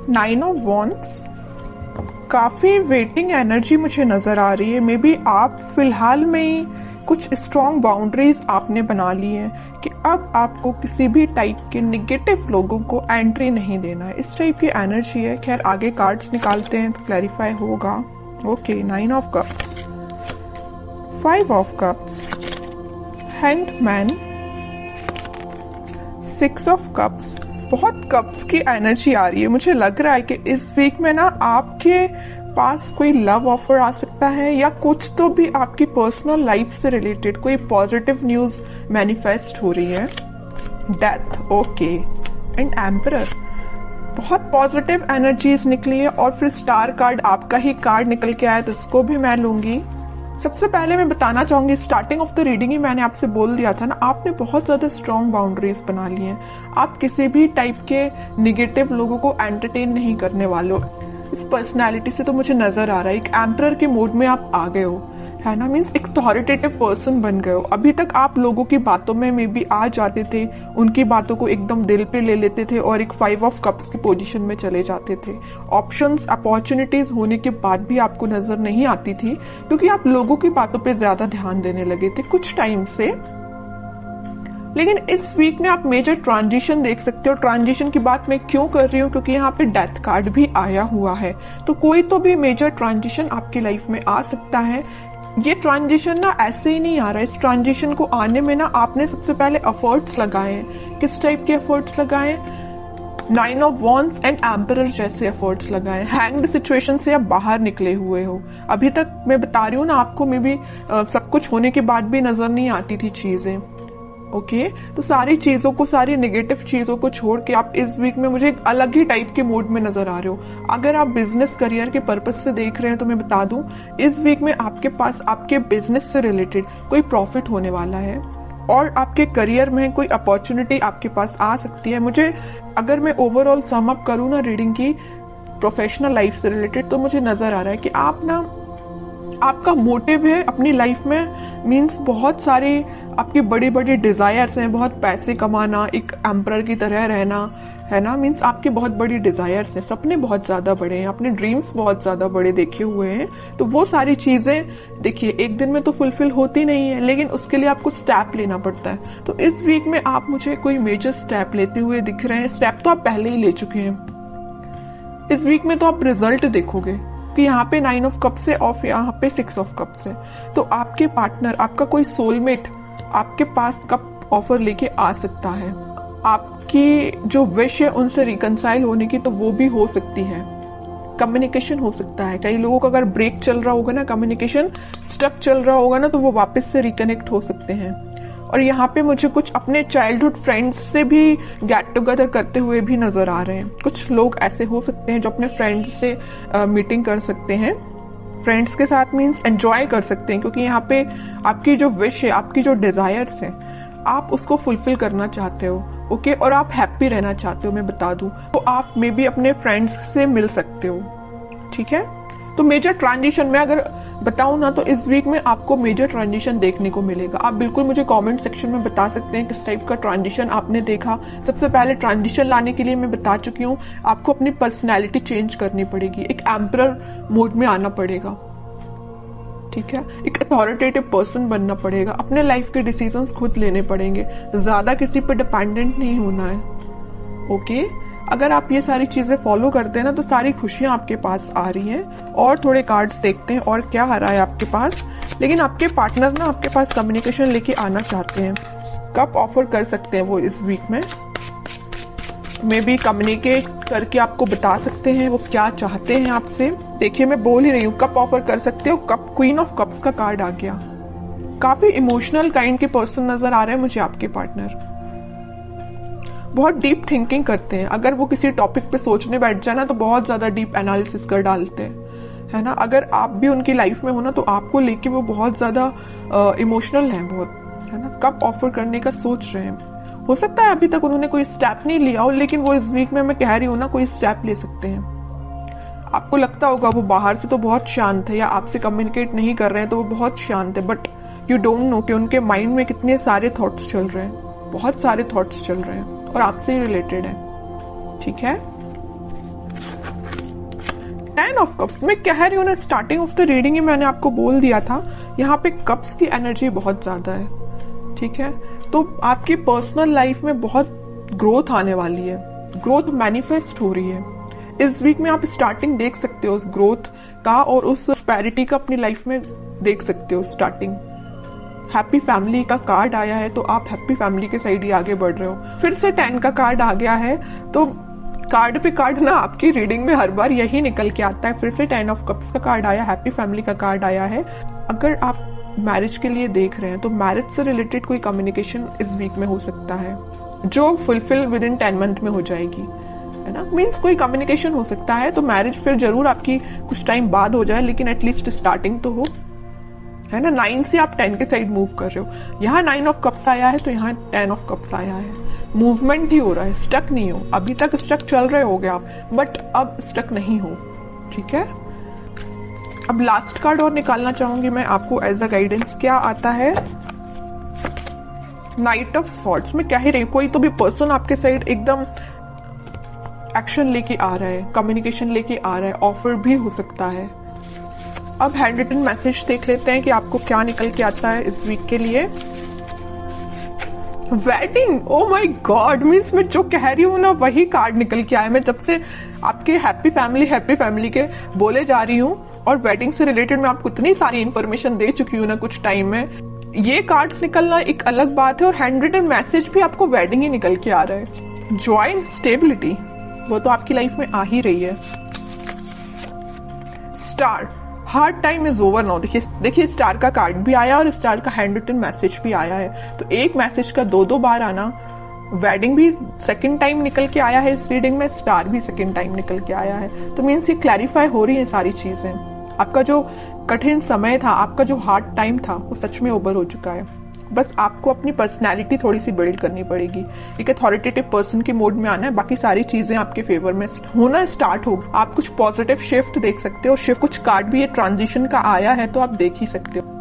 9 of wands, काफी waiting energy मुझे नजर आ रही है। मे बी आप फिलहाल में ही कुछ स्ट्रॉन्ग बाउंड्रीज आपने बना ली हैं कि अब आपको किसी भी टाइप के निगेटिव लोगों को एंट्री नहीं देना है, इस टाइप की एनर्जी है। खैर आगे कार्ड्स निकालते हैं तो क्लैरिफाई होगा। Okay, 9 of cups, 5 of cups, hanged man, 6 of cups. बहुत कप्स की एनर्जी आ रही है। मुझे लग रहा है कि इस वीक में ना आपके पास कोई लव ऑफर आ सकता है, या कुछ तो भी आपकी पर्सनल लाइफ से रिलेटेड कोई पॉजिटिव न्यूज मैनिफेस्ट हो रही है। डेथ, ओके, एंड एम्परर, बहुत पॉजिटिव एनर्जीज निकली है। और फिर स्टार कार्ड, आपका ही कार्ड निकल के आया, तो इसको भी मैं लूंगी। सबसे पहले मैं बताना चाहूंगी, स्टार्टिंग ऑफ द रीडिंग ही मैंने आपसे बोल दिया था ना, आपने बहुत ज्यादा स्ट्रॉन्ग बाउंड्रीज बना ली हैं। आप किसी भी टाइप के निगेटिव लोगों को एंटरटेन नहीं करने वाले हो। इस पर्सनैलिटी से तो मुझे नजर आ रहा है एक एम्परर के मोड में आप आ गए हो, है ना। मीन्स एक अथॉरिटेटिव पर्सन बन गए हो। अभी तक आप लोगों की बातों में मे बी आ जाते थे, उनकी बातों को एकदम दिल पे ले लेते थे और एक 5 ऑफ कप्स की पोजीशन में चले जाते थे। ऑप्शंस, अपॉर्चुनिटीज होने के बाद भी आपको नजर नहीं आती थी, क्योंकि आप लोगों की बातों पे ज्यादा ध्यान देने लगे थे कुछ टाइम से। लेकिन इस वीक में आप मेजर ट्रांजिशन देख सकते हो। ट्रांजिशन की बात मैं क्यों कर रही हूँ, क्योंकि यहाँ पे डेथ कार्ड भी आया हुआ है। तो कोई तो भी मेजर ट्रांजिशन आपकी लाइफ में आ सकता है। ये ट्रांजिशन ना ऐसे ही नहीं आ रहा है। इस ट्रांजिशन को आने में ना आपने सबसे पहले एफर्ट्स लगाए। किस टाइप के एफर्ट्स लगाए? 9 ऑफ वॉन्ड्स एंड एम्परर जैसे एफर्ट्स लगाए। हैंग्ड सिचुएशन से आप बाहर निकले हुए हो। अभी तक मैं बता रही हूँ ना आपको, मे बी सब कुछ होने के बाद भी नजर नहीं आती थी चीजें। ओके, तो सारी चीजों को, सारी नेगेटिव चीजों को छोड़ के आप इस वीक में मुझे एक अलग ही टाइप के मूड में नजर आ रहे हो। अगर आप बिजनेस करियर के पर्पस से देख रहे हैं तो मैं बता दूं, इस वीक में आपके पास आपके बिजनेस से रिलेटेड कोई प्रॉफिट होने वाला है, और आपके करियर में कोई अपॉर्चुनिटी आपके पास आ सकती है। मुझे, अगर मैं ओवरऑल सम अप करूं ना रीडिंग की प्रोफेशनल लाइफ से रिलेटेड, तो मुझे नजर आ रहा है कि आप ना, आपका मोटिव है अपनी लाइफ में, मीन्स बहुत सारे आपके बड़े बड़े डिजायर्स हैं। बहुत पैसे कमाना, एक एम्परर की तरह रहना, है ना। मीन्स आपके बहुत बड़ी डिजायर्स हैं, सपने बहुत ज्यादा बड़े हैं, अपने ड्रीम्स बहुत ज्यादा बड़े देखे हुए हैं। तो वो सारी चीजें देखिए एक दिन में तो फुलफिल होती नहीं है, लेकिन उसके लिए आपको स्टेप लेना पड़ता है। तो इस वीक में आप मुझे कोई मेजर स्टेप लेते हुए दिख रहे हैं। स्टेप तो आप पहले ही ले चुके हैं। इस वीक में तो आप रिजल्ट देखोगे कि यहाँ पे 9 ऑफ कप्स है और यहाँ पे 6 ऑफ कप्स है। तो आपके पार्टनर, आपका कोई सोलमेट आपके पास कप ऑफर लेके आ सकता है। आपकी जो विश है उनसे रिकंसाइल होने की, तो वो भी हो सकती है। कम्युनिकेशन हो सकता है। कई लोगों का अगर ब्रेक चल रहा होगा ना, कम्युनिकेशन स्टक चल रहा होगा ना, तो वो वापस से रिकनेक्ट हो सकते हैं। और यहाँ पे मुझे कुछ अपने चाइल्डहुड फ्रेंड्स से भी गेट टुगेदर करते हुए भी नजर आ रहे हैं। कुछ लोग ऐसे हो सकते हैं जो अपने फ्रेंड्स से मीटिंग कर सकते हैं। फ्रेंड्स के साथ मीन्स एंजॉय कर सकते हैं, क्योंकि यहाँ पे आपकी जो विश है, आपकी जो डिजायर्स है, आप उसको फुलफिल करना चाहते हो। ओके, और आप हैप्पी रहना चाहते हो, मैं बता दूं, तो आप मे बी अपने फ्रेंड्स से मिल सकते हो। ठीक है, तो मेजर ट्रांजिशन में अगर बताऊं ना, तो इस वीक में आपको मेजर ट्रांजिशन देखने को मिलेगा। आप बिल्कुल मुझे कमेंट सेक्शन में बता सकते हैं किस टाइप का ट्रांजिशन आपने देखा। सबसे पहले ट्रांजिशन लाने के लिए मैं बता चुकी हूँ, आपको अपनी पर्सनैलिटी चेंज करनी पड़ेगी, एक एम्परर मोड में आना पड़ेगा। ठीक है, एक अथॉरिटेटिव पर्सन बनना पड़ेगा, अपने लाइफ के डिसीजंस खुद लेने पड़ेंगे, ज्यादा किसी पर डिपेंडेंट नहीं होना है। ओके, अगर आप ये सारी चीजें फॉलो करते हैं ना, तो सारी खुशियां आपके पास आ रही हैं। और थोड़े कार्ड्स देखते हैं और क्या आ रहा है आपके पास। लेकिन आपके पार्टनर ना आपके पास कम्युनिकेशन लेके आना चाहते हैं। कब ऑफर कर सकते हैं वो इस वीक में, मे बी कम्युनिकेट करके आपको बता सकते हैं वो क्या चाहते हैं आपसे। देखिए मैं बोल ही रही हूँ, कब ऑफर कर सकते हो। कप, क्वीन ऑफ कप्स का कार्ड आ गया। काफी इमोशनल काइंड के पर्सन नजर आ रहे हैं मुझे आपके पार्टनर। बहुत डीप थिंकिंग करते हैं। अगर वो किसी टॉपिक पे सोचने बैठ जाए ना, तो बहुत ज्यादा डीप एनालिसिस कर डालते हैं, है ना। अगर आप भी उनकी लाइफ में हो ना, तो आपको लेके वो बहुत ज्यादा इमोशनल है, बहुत, है ना। कब ऑफर करने का सोच रहे हैं। हो सकता है अभी तक उन्होंने कोई स्टेप नहीं लिया हो, लेकिन वो इस वीक में, मैं कह रही हूँ ना, कोई स्टेप ले सकते हैं। आपको लगता होगा वो बाहर से तो बहुत शांत है, या आपसे कम्युनिकेट नहीं कर रहे हैं तो वो बहुत शांत है, बट यू डोंट नो कि उनके माइंड में कितने सारे थॉट्स चल रहे हैं। बहुत सारे थॉट्स चल रहे हैं और आपसे ही रिलेटेड है। ठीक है, 10 ऑफ कप्स, मैं कह रही हूँ ना, स्टार्टिंग ऑफ द रीडिंग ही मैंने आपको बोल दिया था, यहाँ पे कप्स की एनर्जी बहुत ज्यादा है, ठीक है। तो आपकी पर्सनल लाइफ में बहुत ग्रोथ आने वाली है, ग्रोथ मैनिफेस्ट हो रही है। इस वीक में आप स्टार्टिंग देख सकते हो उस ग्रोथ का और उस प्रोस्पेरिटी का अपनी लाइफ में देख सकते हो स्टार्टिंग। हैप्पी फैमिली का कार्ड आया है तो आप हैप्पी फैमिली के साइड ही आगे बढ़ रहे हो। फिर से 10 का कार्ड आ गया है, तो कार्ड पे कार्ड ना आपकी रीडिंग में हर बार यही निकल के आता है। फिर से 10 ऑफ कप्स का कार्ड आया, हैप्पी फैमिली का कार्ड आया है। अगर आप मैरिज के लिए देख रहे हैं तो मैरिज से रिलेटेड कोई कम्युनिकेशन इस वीक में हो सकता है जो फुलफिल विद इन 10 मंथ में हो जाएगी, है ना। मीन्स कोई कम्युनिकेशन हो सकता है, तो मैरिज फिर जरूर आपकी कुछ टाइम बाद हो जाए, लेकिन एटलीस्ट स्टार्टिंग तो हो, है ना। 9 से आप 10 के साइड मूव कर रहे हो। यहाँ 9 ऑफ कप्स आया है तो यहाँ 10 ऑफ कप्स आया है। मूवमेंट ही हो रहा है, स्टक नहीं हो। अभी तक स्टक चल रहे होगे आप, बट अब स्टक नहीं हो, ठीक है। अब लास्ट कार्ड और निकालना चाहूंगी मैं आपको एज अ गाइडेंस। क्या आता है? Night of swords. मैं कह ही रही हूं, कोई तो भी पर्सन आपके साइड एकदम एक्शन लेके आ रहा है, कम्युनिकेशन लेके आ रहा है, ऑफर भी हो सकता है। अब हैंड रिटन मैसेज देख लेते हैं कि आपको क्या निकल के आता है इस वीक के लिए। Wedding, oh my God, means मैं जो कह रही हूँ ना वही कार्ड निकल के आया। मैं जब से आपके हैप्पी फैमिली के बोले जा रही हूँ और वेडिंग से रिलेटेड मैं आपको इतनी सारी इन्फॉर्मेशन दे चुकी हूँ ना कुछ टाइम में। ये कार्ड्स निकलना एक अलग बात है और हैंड रिटन मैसेज भी आपको वेडिंग ही निकल के आ रहा है। जॉय एंड स्टेबिलिटी वो तो आपकी लाइफ में आ ही रही है। Star, hard time is over now. देखिए स्टार का कार्ड भी आया और स्टार का हैंड रिटन मैसेज भी आया है, तो एक मैसेज का दो बार आना। वेडिंग भी सेकंड टाइम निकल के आया है इस रीडिंग में, स्टार भी सेकंड टाइम निकल के आया है। तो मीन्स ये क्लैरिफाई हो रही है सारी चीजें। आपका जो कठिन समय था, आपका जो हार्ड टाइम था, वो सच में ओवर हो चुका है। बस आपको अपनी पर्सनैलिटी थोड़ी सी बिल्ड करनी पड़ेगी, एक अथॉरिटेटिव पर्सन के मोड में आना है। बाकी सारी चीजें आपके फेवर में होना स्टार्ट हो। आप कुछ पॉजिटिव शिफ्ट देख सकते हो। शिफ्ट कुछ कार्ड भी ये ट्रांजिशन का आया है तो आप देख ही सकते हो।